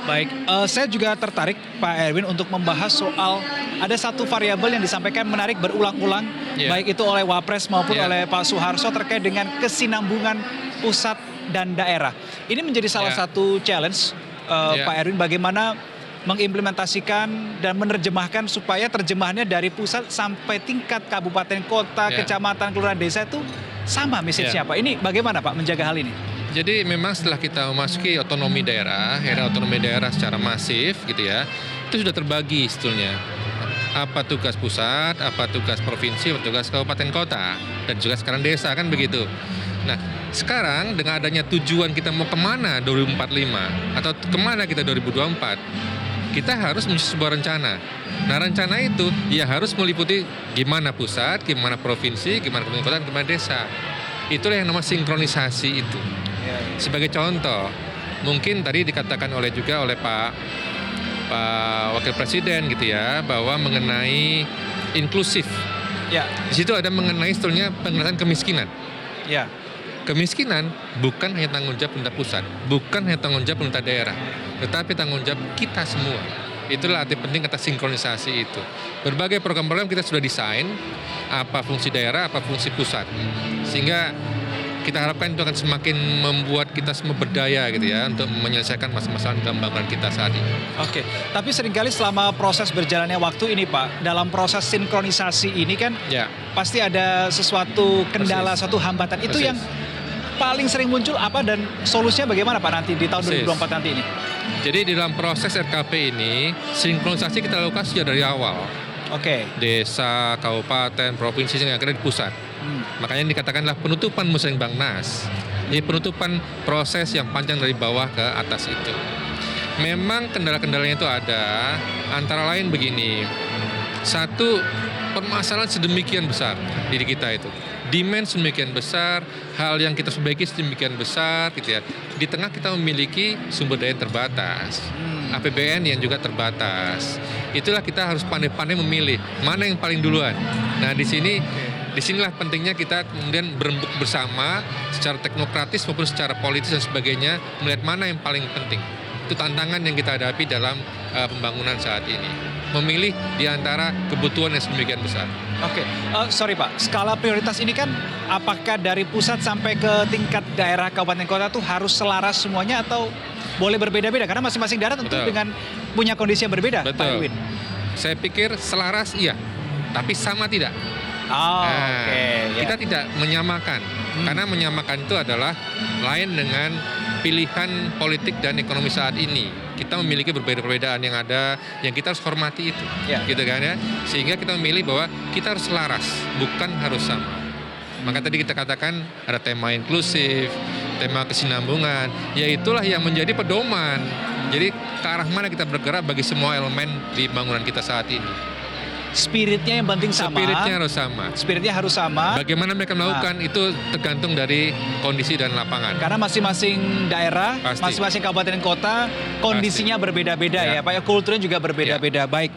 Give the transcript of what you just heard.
Baik, saya juga tertarik Pak Erwin untuk membahas soal ada satu variabel yang disampaikan menarik berulang-ulang, baik itu oleh Wapres maupun oleh Pak Soeharto terkait dengan kesinambungan pusat dan daerah. Ini menjadi salah satu challenge Pak Erwin, bagaimana mengimplementasikan dan menerjemahkan supaya terjemahannya dari pusat sampai tingkat kabupaten, kota, kecamatan, kelurahan, desa itu sama message-nya Pak. Ini bagaimana Pak menjaga hal ini? Jadi memang setelah kita memasuki otonomi daerah, era otonomi daerah secara masif gitu ya, itu sudah terbagi sebetulnya. Apa tugas pusat, apa tugas provinsi, apa tugas kabupaten kota, dan juga sekarang desa kan begitu. Nah sekarang dengan adanya tujuan kita mau kemana 2045 atau kemana kita 2024, kita harus menyusun sebuah rencana. Nah rencana itu ya harus meliputi gimana pusat, gimana provinsi, gimana kabupaten kota, gimana desa. Itulah yang namanya sinkronisasi itu. Sebagai contoh, mungkin tadi dikatakan juga oleh Pak Wakil Presiden gitu ya, bahwa mengenai inklusif. Di situ ada mengenai sebetulnya pengentasan kemiskinan. Kemiskinan bukan hanya tanggung jawab pemerintah pusat, bukan hanya tanggung jawab pemerintah daerah, tetapi tanggung jawab kita semua. Itulah arti penting kata sinkronisasi itu. Berbagai program-program kita sudah desain, apa fungsi daerah, apa fungsi pusat. Sehingga kita harapkan itu akan semakin membuat kita semua berdaya gitu ya untuk menyelesaikan masalah-masalah pembangunan kita saat ini. Oke, tapi seringkali selama proses berjalannya waktu ini Pak, dalam proses sinkronisasi ini kan pasti ada sesuatu kendala, suatu hambatan. Itu yang paling sering muncul apa dan solusinya bagaimana Pak nanti di tahun 2024 nanti ini? Jadi di dalam proses RKP ini, sinkronisasi kita lakukan sejak dari awal. Desa, kabupaten, provinsi, yang akhirnya di pusat. Makanya dikatakanlah penutupan Musrenbangnas. Jadi penutupan proses yang panjang dari bawah ke atas itu. Memang kendala-kendalanya itu ada, antara lain begini. Satu, permasalahan sedemikian besar di kita itu. Demand sedemikian besar, hal yang kita perbaiki sedemikian besar gitu ya. Di tengah kita memiliki sumber daya yang terbatas, APBN yang juga terbatas. Itulah kita harus pandai-pandai memilih mana yang paling duluan. Nah disinilah pentingnya kita kemudian berembuk bersama secara teknokratis maupun secara politis dan sebagainya, melihat mana yang paling penting. Itu tantangan yang kita hadapi dalam pembangunan saat ini. Memilih di antara kebutuhan yang sedemikian besar. Sorry Pak, skala prioritas ini kan apakah dari pusat sampai ke tingkat daerah, kabupaten, kota itu harus selaras semuanya atau boleh berbeda-beda? Karena masing-masing daerah tentu dengan punya kondisi yang berbeda, Pak Erwin. Saya pikir selaras iya, tapi sama tidak. Kita tidak menyamakan, karena menyamakan itu adalah lain dengan pilihan politik dan ekonomi saat ini. Kita memiliki perbedaan yang ada, yang kita harus hormati itu, gitu kan ya. Sehingga kita memilih bahwa kita harus selaras, bukan harus sama. Maka tadi kita katakan ada tema inklusif, tema kesinambungan, ya itulah yang menjadi pedoman. Jadi ke arah mana kita bergerak bagi semua elemen di bangunan kita saat ini. Spiritnya yang penting sama. Spiritnya harus sama. Bagaimana mereka melakukan itu tergantung dari kondisi dan lapangan. Karena masing-masing daerah, masing-masing kabupaten kota kondisinya berbeda-beda ya Pak. Kulturnya juga berbeda-beda. Baik.